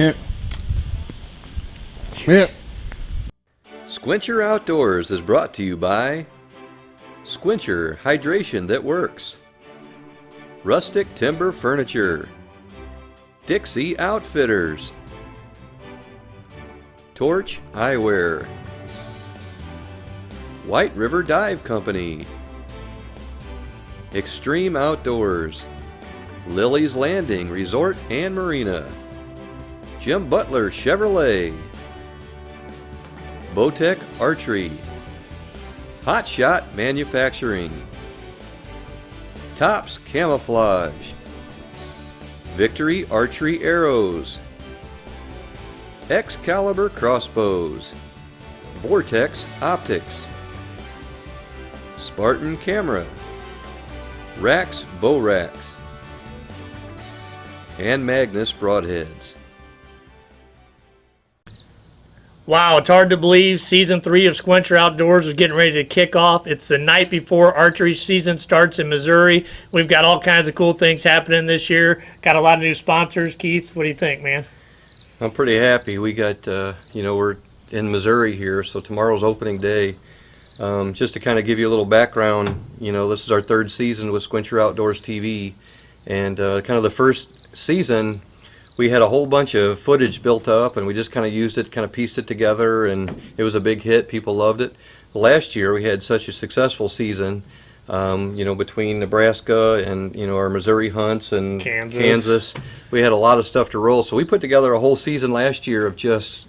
Yeah. Yeah. Sqwincher Outdoors is brought to you by Sqwincher Hydration that works, Rustic Timber Furniture, Dixie Outfitters, Torch Eyewear, White River Dive Company, Extreme Outdoors, Lily's Landing Resort and Marina, Jim Butler Chevrolet, Bowtech Archery, Hot Shot Manufacturing, Tops Camouflage, Victory Archery Arrows, Excalibur Crossbows, Vortex Optics, Spartan Camera, Rax Bow Racks, and Magnus Broadheads. Wow, it's hard to believe season 3 of Sqwincher Outdoors is getting ready to kick off. It's the night before archery season starts in Missouri. We've got all kinds of cool things happening this year. Got a lot of new sponsors. Keith, what do you think, man? I'm pretty happy. We got, we're in Missouri here, so tomorrow's opening day. Just to kind of give you a little background, this is our 3rd season with Sqwincher Outdoors TV, and kind of the first season, we had a whole bunch of footage built up, and we just kind of used it, kind of pieced it together, and it was a big hit. People loved it. Last year, we had such a successful season, between Nebraska and, our Missouri hunts and Kansas. We had a lot of stuff to roll, so we put together a whole season last year of just,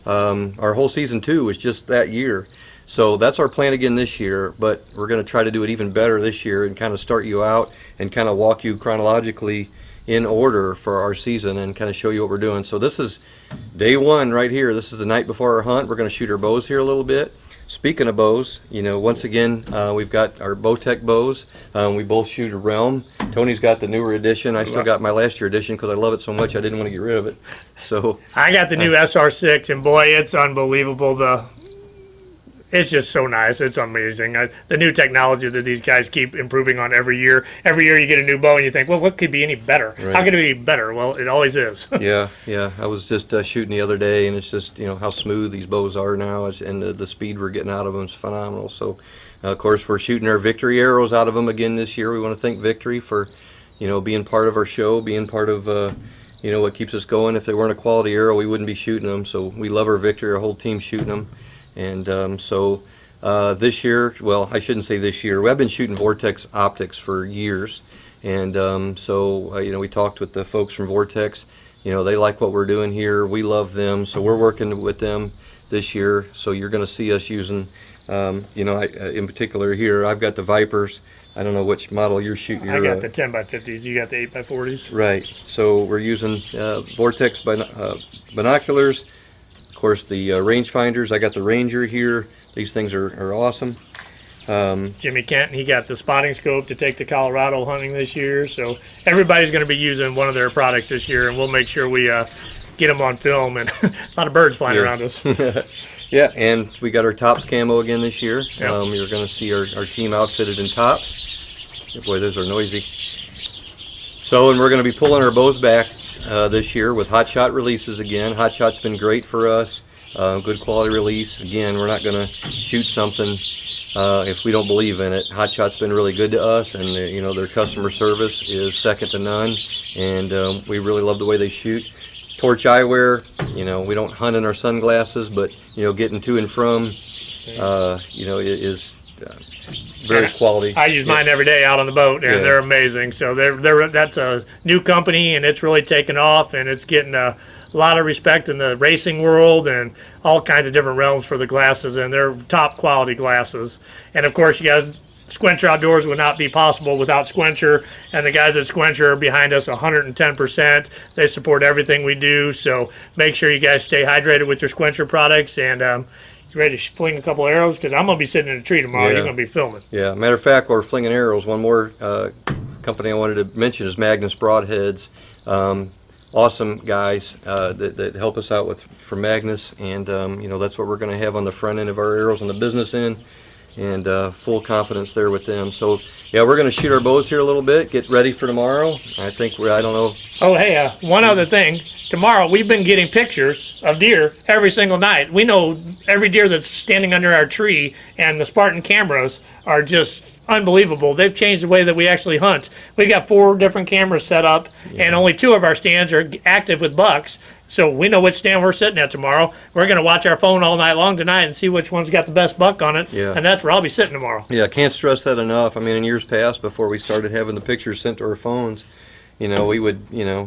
our whole season 2 was just that year. So that's our plan again this year, but we're going to try to do it even better this year and kind of start you out and kind of walk you chronologically in order for our season and kind of show you what we're doing. So this is day 1 right here. This is the night before our hunt. We're going to shoot our bows here a little bit. Speaking of bows, once again, we've got our Bowtech bows. We both shoot a Realm. Tony's got the newer edition. I still got my last year edition because I love it so much I didn't want to get rid of it. So I got the new SR6, and boy, it's unbelievable. It's just so nice. It's amazing. The new technology that these guys keep improving on every year. Every year you get a new bow and you think, well, what could be any better? Right. How could it be better? Well, it always is. Yeah. I was just shooting the other day, and it's just, how smooth these bows are now, and the speed we're getting out of them is phenomenal. So, of course, we're shooting our Victory arrows out of them again this year. We want to thank Victory for, being part of our show, being part of, what keeps us going. If they weren't a quality arrow, we wouldn't be shooting them. So we love our Victory. Our whole team's shooting them. And this year, well, I shouldn't say this year, I've been shooting Vortex Optics for years, and we talked with the folks from Vortex. They like what we're doing here. We love them, so we're working with them this year. So you're going to see us using, in particular here, I've got the Vipers. I don't know which model you're shooting. I got the 10x50s. You got the 8x40s. Right. So we're using Vortex binoculars. Of course, the rangefinders. I got the Ranger here. These things are awesome. Jimmy Kenton, he got the spotting scope to take the Colorado hunting this year. So everybody's going to be using one of their products this year, and we'll make sure we get them on film. And a lot of birds flying around us. Yeah, and we got our Tops camo again this year. Yep. You're going to see our team outfitted in Tops. Boy, those are noisy. So, and we're going to be pulling our bows back this year with Hot Shot releases again. Hot Shot's been great for us. Good quality release. Again, we're not going to shoot something if we don't believe in it. Hot Shot's been really good to us, and their customer service is second to none, and we really love the way they shoot. Torch Eyewear, we don't hunt in our sunglasses, but getting to and from, is very quality. I use mine every day out on the boat, and they're amazing. So that's a new company, and it's really taken off, and it's getting a lot of respect in the racing world and all kinds of different realms for the glasses, and they're top quality glasses. And of course, you guys, Sqwincher Outdoors would not be possible without Sqwincher, and the guys at Sqwincher are behind us 110%. They support everything we do, so make sure you guys stay hydrated with your Sqwincher products, and you ready to fling a couple arrows? Because I'm going to be sitting in a tree tomorrow. You're going to be filming. Yeah, matter of fact, we're flinging arrows. One more company I wanted to mention is Magnus Broadheads. Awesome guys that help us out for Magnus, and that's what we're going to have on the front end of our arrows on the business end. and full confidence there with them. So yeah, we're going to shoot our bows here a little bit, get ready for tomorrow. I think I don't know. Oh, hey, one other thing. Tomorrow, we've been getting pictures of deer every single night. We know every deer that's standing under our tree, and the Spartan cameras are just unbelievable. They've changed the way that we actually hunt. We got 4 different cameras set up, and only 2 of our stands are active with bucks. So we know which stand we're sitting at tomorrow. We're going to watch our phone all night long tonight and see which one's got the best buck on it. Yeah. And that's where I'll be sitting tomorrow. Yeah, can't stress that enough. I mean, in years past, before we started having the pictures sent to our phones, we would,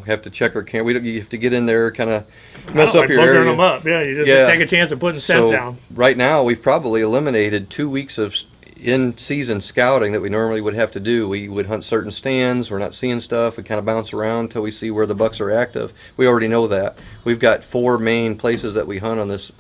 have to check our camera. You have to get in there, kind of mess up your area. Them up. Yeah, you just take a chance of putting scent down. Right now, we've probably eliminated 2 weeks of in-season scouting that we normally would have to do. We would hunt certain stands. We're not seeing stuff. We kind of bounce around until we see where the bucks are active. We already know that. We've got 4 main places that we hunt on this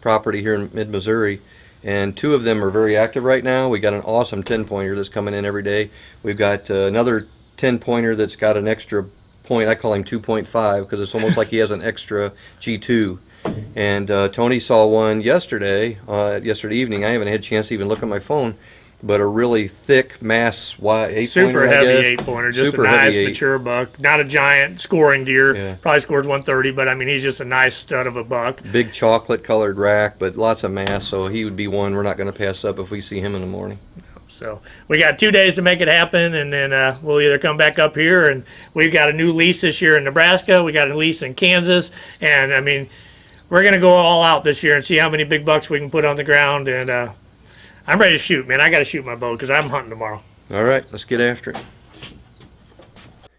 property here in mid-Missouri, and 2 of them are very active right now. We got an awesome 10-pointer that's coming in every day. We've got another 10-pointer that's got an extra point. I call him 2.5 because it's almost like he has an extra G2. And Tony saw one yesterday evening. I haven't had a chance to even look at my phone, but a really thick mass 8-pointer. Super heavy 8-pointer, just super a nice mature buck. Not a giant scoring deer. Yeah. Probably scores 130, but I mean he's just a nice stud of a buck. Big chocolate colored rack, but lots of mass. So he would be one we're not going to pass up if we see him in the morning. So we got 2 days to make it happen, and then we'll either come back up here, and we've got a new lease this year in Nebraska. We got a lease in Kansas, and I mean, we're going to go all out this year and see how many big bucks we can put on the ground. And I'm ready to shoot, man. I got to shoot my bow because I'm hunting tomorrow. All right, let's get after it.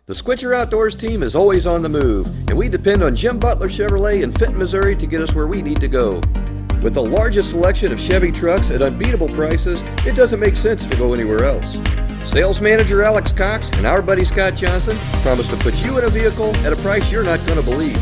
The Sqwincher Outdoors team is always on the move, and we depend on Jim Butler Chevrolet in Fenton, Missouri to get us where we need to go. With the largest selection of Chevy trucks at unbeatable prices, it doesn't make sense to go anywhere else. Sales manager Alex Cox and our buddy Scott Johnson promise to put you in a vehicle at a price you're not going to believe.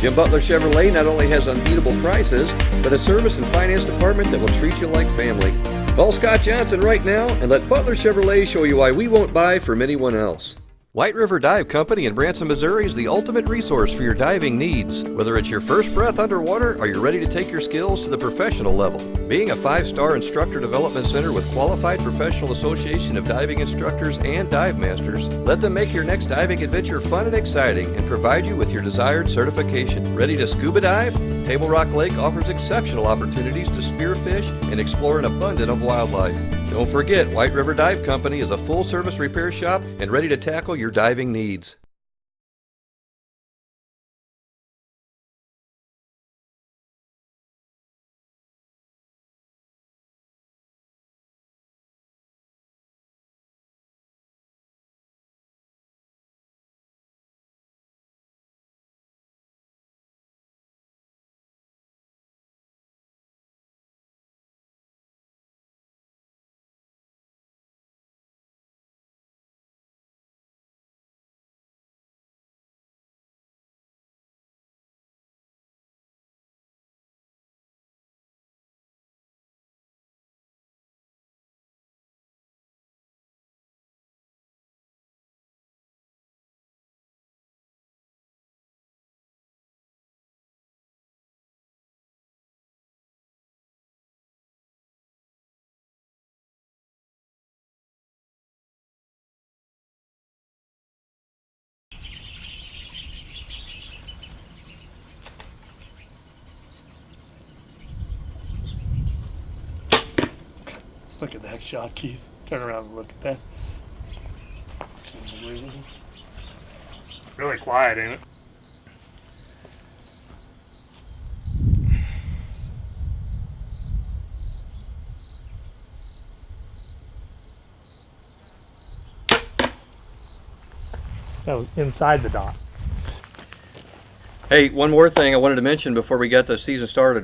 Jim Butler Chevrolet not only has unbeatable prices, but a service and finance department that will treat you like family. Call Scott Johnson right now and let Butler Chevrolet show you why we won't buy from anyone else. White River Dive Company in Branson, Missouri is the ultimate resource for your diving needs. Whether it's your first breath underwater or you're ready to take your skills to the professional level. Being a 5-star instructor development center with qualified professional association of diving instructors and dive masters, let them make your next diving adventure fun and exciting and provide you with your desired certification. Ready to scuba dive? Table Rock Lake offers exceptional opportunities to spearfish and explore an abundance of wildlife. Don't forget, White River Dive Company is a full-service repair shop and ready to tackle your diving needs. Look at that shot, Keith. Turn around and look at that. Really quiet, ain't it? That was inside the dot. Hey, one more thing I wanted to mention before we got the season started.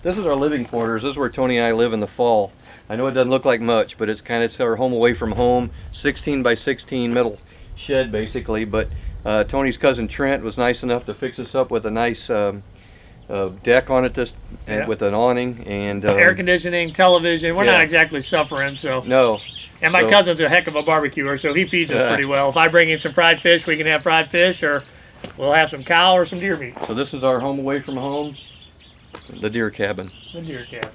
This is our living quarters. This is where Tony and I live in the fall. I know it doesn't look like much, but it's our home away from home, 16 by 16 metal shed basically. But Tony's cousin Trent was nice enough to fix us up with a nice deck on it, with an awning and air conditioning, television. We're not exactly suffering, so. No. And my cousin's a heck of a barbecuer, so he feeds us pretty well. If I bring him some fried fish, we can have fried fish, or we'll have some cow or some deer meat. So this is our home away from home, the deer cabin. The deer cabin.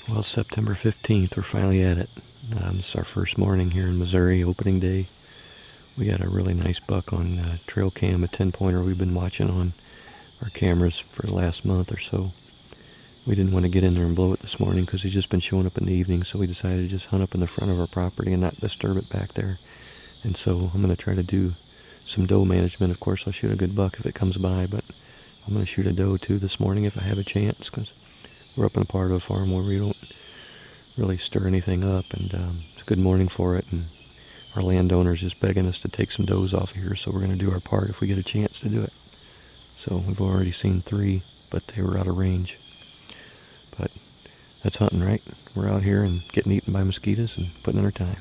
Well, it's September 15th. We're finally at it. It's our first morning here in Missouri, opening day. We got a really nice buck on trail cam, a 10-pointer we've been watching on our cameras for the last month or so. We didn't want to get in there and blow it this morning because he's just been showing up in the evening, so we decided to just hunt up in the front of our property and not disturb it back there. And so I'm going to try to do some doe management. Of course, I'll shoot a good buck if it comes by, but I'm going to shoot a doe too this morning if I have a chance, because we're up in a part of a farm where we don't really stir anything up, and it's a good morning for it, and our landowner's just begging us to take some does off here, so we're going to do our part if we get a chance to do it. So we've already seen 3, but they were out of range. But that's hunting, right? We're out here and getting eaten by mosquitoes and putting in our time.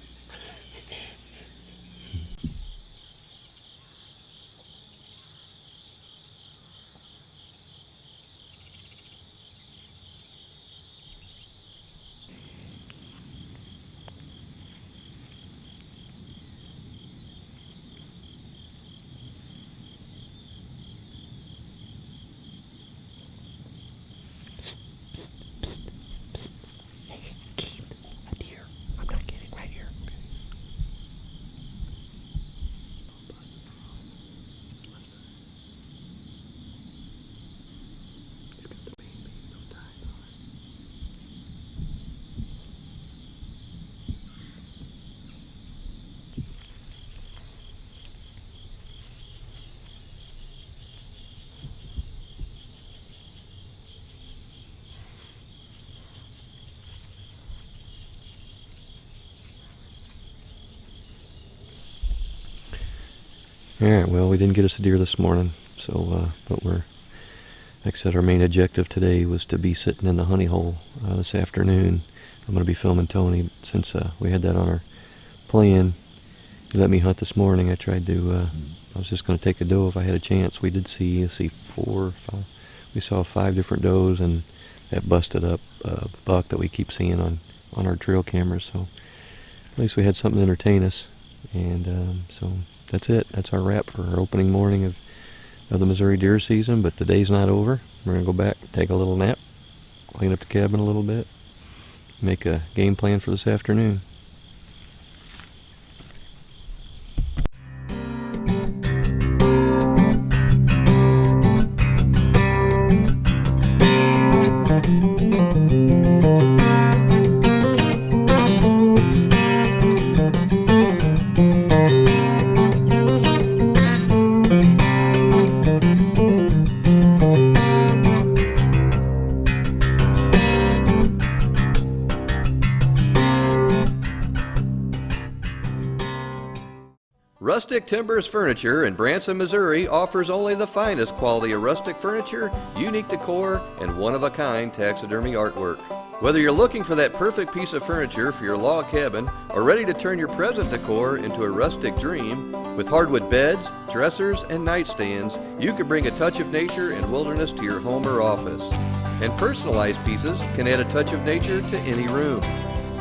A deer. I'm gonna get it right here. Alright, well, we didn't get us a deer this morning, so, but we're, like I said, our main objective today was to be sitting in the honey hole this afternoon. I'm going to be filming Tony since we had that on our plan. He let me hunt this morning. I tried to, I was just going to take a doe if I had a chance. We did see, let's see, 4, 5, we saw 5 different does, and that busted up a buck that we keep seeing on our trail cameras, so at least we had something to entertain us. And so that's it. That's our wrap for our opening morning of the Missouri deer season, but the day's not over. We're going to go back, take a little nap, clean up the cabin a little bit, make a game plan for this afternoon. Rustic Timbers Furniture in Branson, Missouri offers only the finest quality of rustic furniture, unique decor, and one-of-a-kind taxidermy artwork. Whether you're looking for that perfect piece of furniture for your log cabin or ready to turn your present decor into a rustic dream, with hardwood beds, dressers, and nightstands, you can bring a touch of nature and wilderness to your home or office. And personalized pieces can add a touch of nature to any room.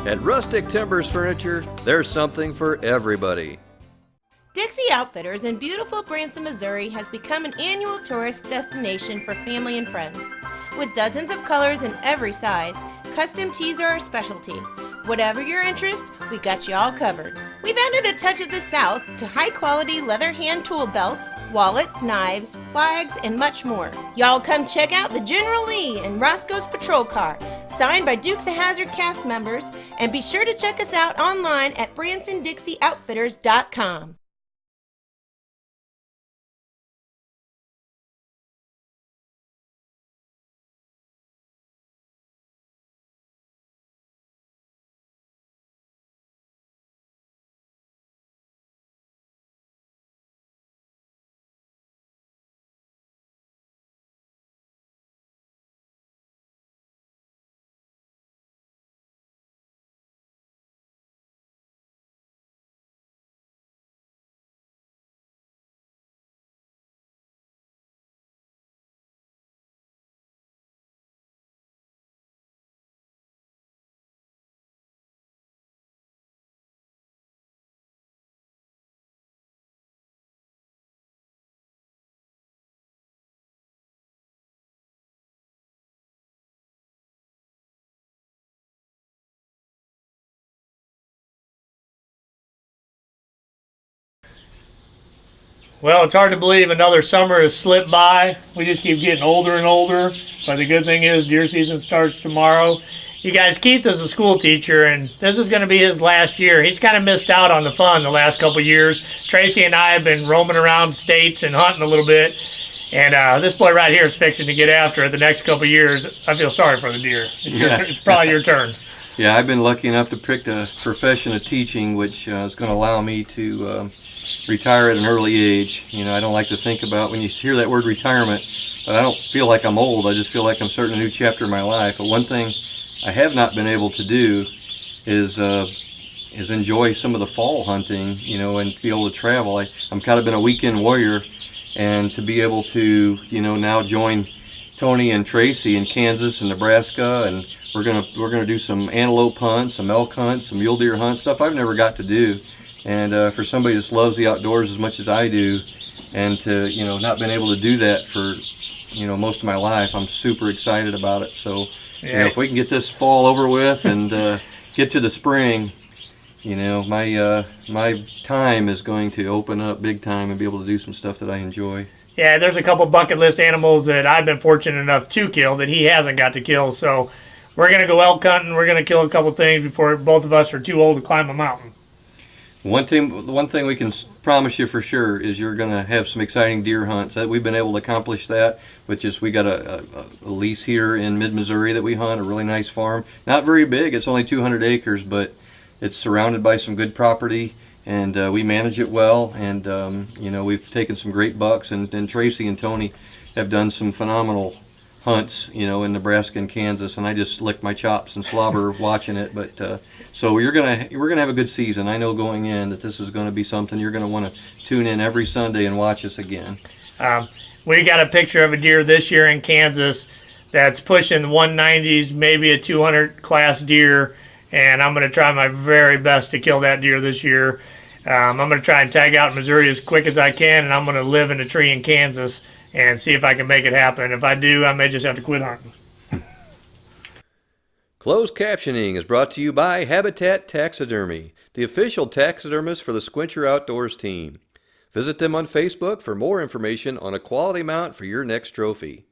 At Rustic Timbers Furniture, there's something for everybody. Dixie Outfitters in beautiful Branson, Missouri has become an annual tourist destination for family and friends. With dozens of colors in every size, custom tees are our specialty. Whatever your interest, we got you all covered. We've added a touch of the South to high-quality leather hand tool belts, wallets, knives, flags, and much more. Y'all come check out the General Lee and Roscoe's Patrol Car, signed by Dukes of Hazzard cast members, and be sure to check us out online at BransonDixieOutfitters.com. Well, it's hard to believe another summer has slipped by. We just keep getting older and older. But the good thing is deer season starts tomorrow. You guys, Keith is a school teacher, and this is going to be his last year. He's kind of missed out on the fun the last couple of years. Tracy and I have been roaming around states and hunting a little bit. And this boy right here is fixing to get after it the next couple of years. I feel sorry for the deer. It's probably your turn. Yeah, I've been lucky enough to pick the profession of teaching, which is going to allow me to retire at an early age. You know, I don't like to think about, when you hear that word retirement, but I don't feel like I'm old. I just feel like I'm starting a new chapter in my life. But one thing I have not been able to do is enjoy some of the fall hunting, you know, and be able to travel. I'm kind of been a weekend warrior, and to be able to, you know, now join Tony and Tracy in Kansas and Nebraska, and we're gonna do some antelope hunts, some elk hunts, some mule deer hunts, stuff I've never got to do. And for somebody that loves the outdoors as much as I do, and to, you know, not been able to do that for, you know, most of my life, I'm super excited about it. So, you know, if we can get this fall over with and get to the spring, you know, my time is going to open up big time and be able to do some stuff that I enjoy. Yeah, there's a couple bucket list animals that I've been fortunate enough to kill that he hasn't got to kill. So we're going to go elk hunting. We're going to kill a couple things before both of us are too old to climb a mountain. One thing we can promise you for sure is you're going to have some exciting deer hunts. We've been able to accomplish that with just, we got a lease here in mid-Missouri that we hunt, a really nice farm. Not very big, it's only 200 acres, but it's surrounded by some good property, and we manage it well. And you know, we've taken some great bucks, and Tracy and Tony have done some phenomenal hunts, you know, in Nebraska and Kansas, and I just lick my chops and slobber watching it. But so we're gonna have a good season. I know going in that this is going to be something you're going to want to tune in every Sunday and watch us again. We got a picture of a deer this year in Kansas that's pushing 190s, maybe a 200 class deer, and I'm going to try my very best to kill that deer this year. I'm going to try and tag out Missouri as quick as I can, and I'm going to live in a tree in Kansas and see if I can make it happen. If I do, I may just have to quit hunting. Closed captioning is brought to you by Habitat Taxidermy, the official taxidermist for the Sqwincher Outdoors team. Visit them on Facebook for more information on a quality mount for your next trophy.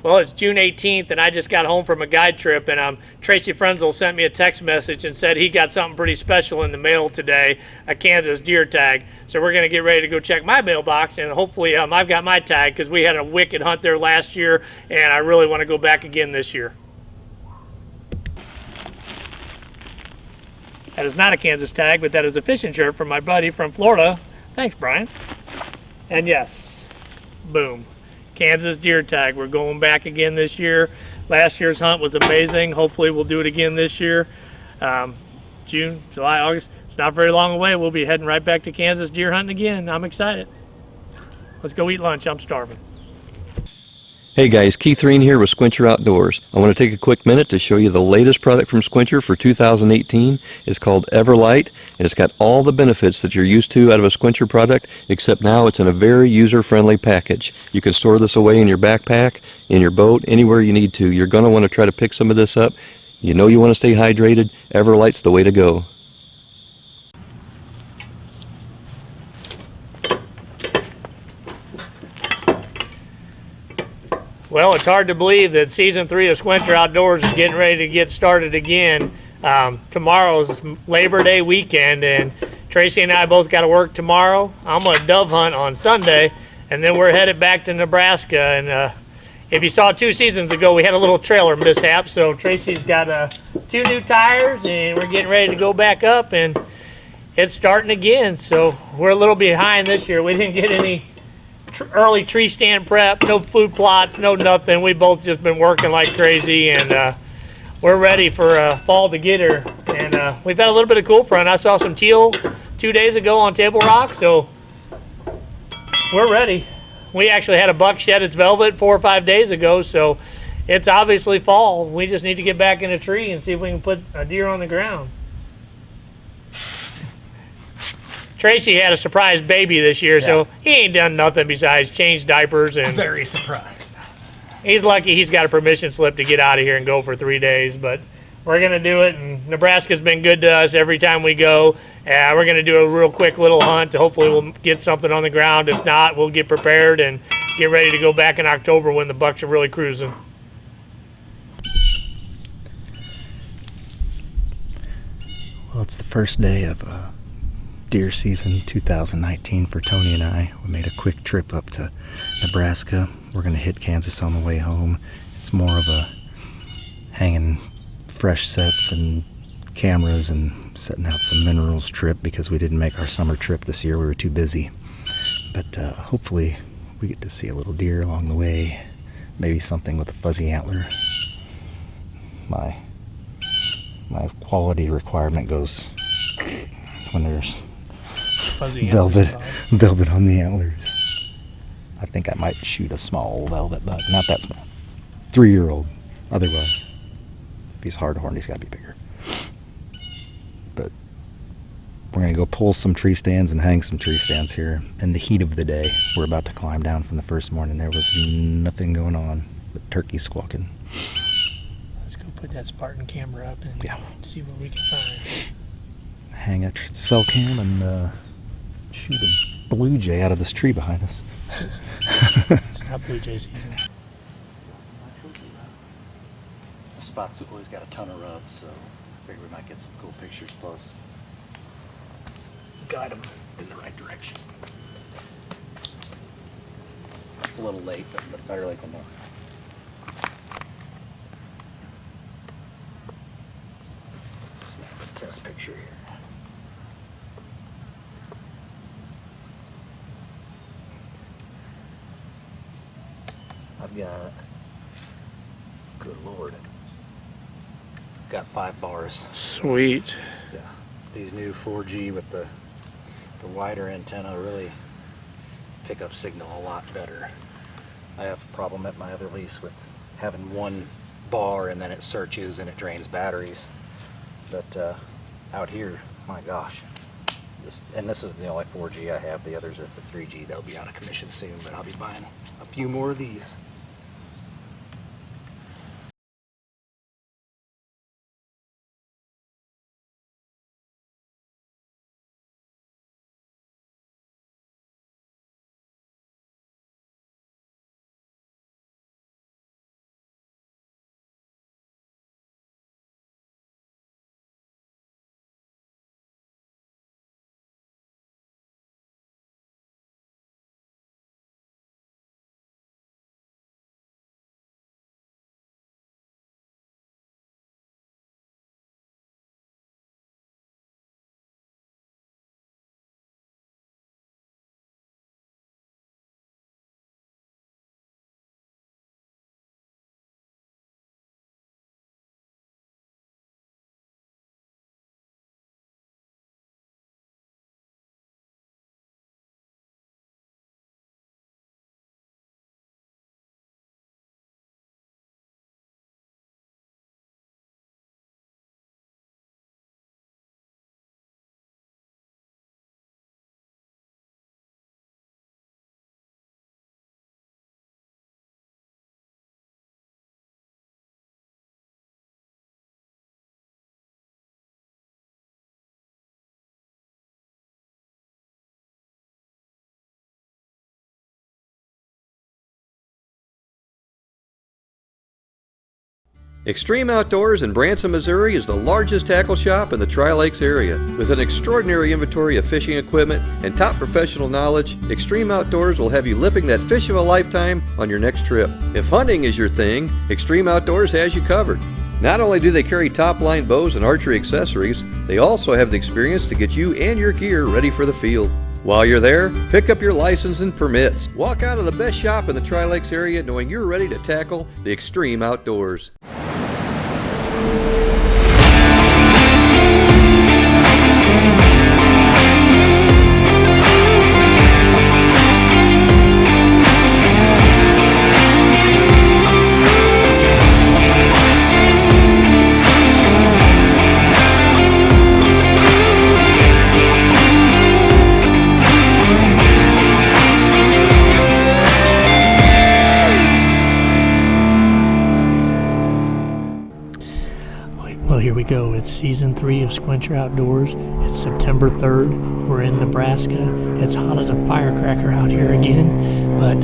Well, it's June 18th, and I just got home from a guide trip, and Tracy Frenzel sent me a text message and said he got something pretty special in the mail today, a Kansas deer tag. So we're going to get ready to go check my mailbox, and hopefully I've got my tag, because we had a wicked hunt there last year, and I really want to go back again this year. That is not a Kansas tag, but that is a fishing shirt from my buddy from Florida. Thanks, Brian. And yes, boom. Kansas deer tag. We're going back again this year. Last year's hunt was amazing. Hopefully we'll do it again this year. June, July, August. It's not very long away. We'll be heading right back to Kansas deer hunting again. I'm excited. Let's go eat lunch. I'm starving. Hey guys, Keith Reen here with Sqwincher Outdoors. I want to take a quick minute to show you the latest product from Sqwincher for 2018. It's called Everlight, and it's got all the benefits that you're used to out of a Sqwincher product, except now it's in a very user-friendly package. You can store this away in your backpack, in your boat, anywhere you need to. You're going to want to try to pick some of this up. You know you want to stay hydrated. Everlight's the way to go. Well, it's hard to believe that Season 3 of Sqwincher Outdoors is getting ready to get started again. Tomorrow's Labor Day weekend, and Tracy and I both got to work tomorrow. I'm going to dove hunt on Sunday, and then we're headed back to Nebraska. And if you saw 2 seasons ago, we had a little trailer mishap, so Tracy's got 2 new tires, and we're getting ready to go back up, and it's starting again. So we're a little behind this year. We didn't get any early tree stand prep, no food plots, no nothing. We both just been working like crazy, and we're ready for fall to get her. And we've had a little bit of cool front. I saw some teal 2 days ago on Table Rock, so we're ready. We actually had a buck shed its velvet 4 or 5 days ago, so it's obviously fall. We just need to get back in a tree and see if we can put a deer on the ground. Tracy had a surprise baby this year, so he ain't done nothing besides change diapers. And very surprised. He's lucky he's got a permission slip to get out of here and go for 3 days, but We're going to do it, and Nebraska's been good to us every time we go. We're going to do a real quick little hunt. Hopefully we'll get something on the ground. If not, we'll get prepared and get ready to go back in October when the bucks are really cruising. Well, it's the first day of deer season 2019 for Tony and I. We made a quick trip up to Nebraska. We're going to hit Kansas on the way home. It's more of a hanging fresh sets and cameras and setting out some minerals trip because we didn't make our summer trip this year. We were too busy. But hopefully we get to see a little deer along the way. Maybe something with a fuzzy antler. My quality requirement goes when there's Fuzzy velvet on the antlers. I think I might shoot a small velvet buck. Not that small. 3-year-old. Otherwise, if he's hard horned, he's got to be bigger. But we're going to go pull some tree stands and hang some tree stands here in the heat of the day. We're about to climb down from the first morning. There was nothing going on but turkeys squawking. Let's go put that Spartan camera up and see what we can find. Hang a cell cam and shoot a blue jay out of this tree behind us. It's not blue jay season. The spot's always got a ton of rubs, so I figure we might get some cool pictures close. Guide them in the right direction. It's a little late, but better late than never. Snap a test picture here. I've got, good Lord, got 5 bars. Sweet. Yeah, these new 4G with the wider antenna really pick up signal a lot better. I have a problem at my other lease with having 1 bar and then it searches and it drains batteries. But out here, my gosh, this is the only 4G I have. The others are the 3G. They'll be out of commission soon, but I'll be buying a few more of these. Extreme Outdoors in Branson, Missouri is the largest tackle shop in the Tri-Lakes area. With an extraordinary inventory of fishing equipment and top professional knowledge, Extreme Outdoors will have you lipping that fish of a lifetime on your next trip. If hunting is your thing, Extreme Outdoors has you covered. Not only do they carry top-line bows and archery accessories, they also have the experience to get you and your gear ready for the field. While you're there, pick up your license and permits. Walk out of the best shop in the Tri-Lakes area knowing you're ready to tackle the extreme outdoors. here we go. It's season 3 of Sqwincher Outdoors. It's September 3rd. We're in Nebraska. It's hot as a firecracker out here again, but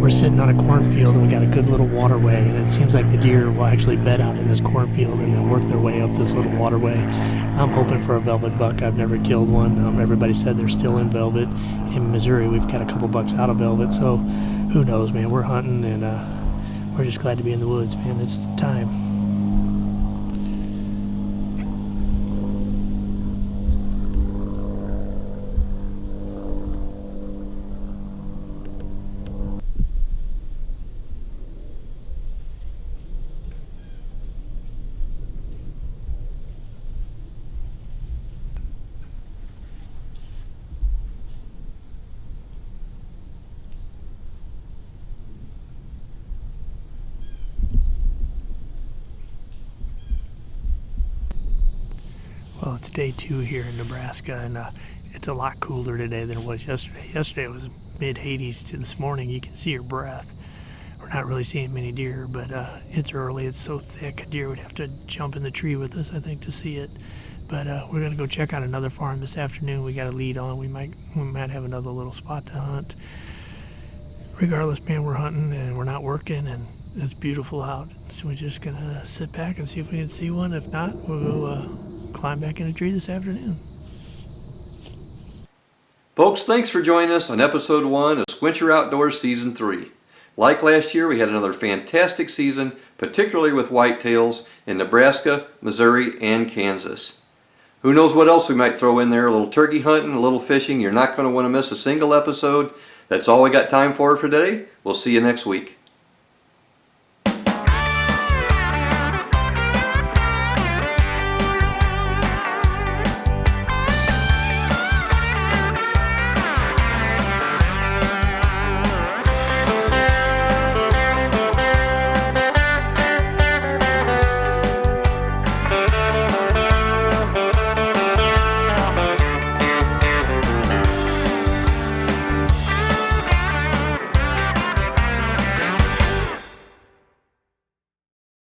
we're sitting on a cornfield and we got a good little waterway, and it seems like the deer will actually bed out in this cornfield and then work their way up this little waterway. I'm hoping for a velvet buck. I've never killed one. Everybody said they're still in velvet. In Missouri, we've got a couple bucks out of velvet, so who knows, man. We're hunting, and we're just glad to be in the woods, man. It's time. Well, it's day 2 here in Nebraska, and it's a lot cooler today than it was yesterday. Yesterday it was mid-80s to this morning. You can see your breath. We're not really seeing many deer, but it's early. It's so thick. A deer would have to jump in the tree with us, I think, to see it. But we're going to go check out another farm this afternoon. We got a lead on. We might have another little spot to hunt. Regardless, man, we're hunting and we're not working, and it's beautiful out. So we're just going to sit back and see if we can see one. If not, we'll go climb back in a tree this afternoon. Folks, thanks for joining us on episode 1 of Sqwincher Outdoors Season 3. Like last year, we had another fantastic season, particularly with whitetails in Nebraska, Missouri, and Kansas. Who knows what else we might throw in there, a little turkey hunting, a little fishing. You're not going to want to miss a single episode. That's all we got time for today. We'll see you next week.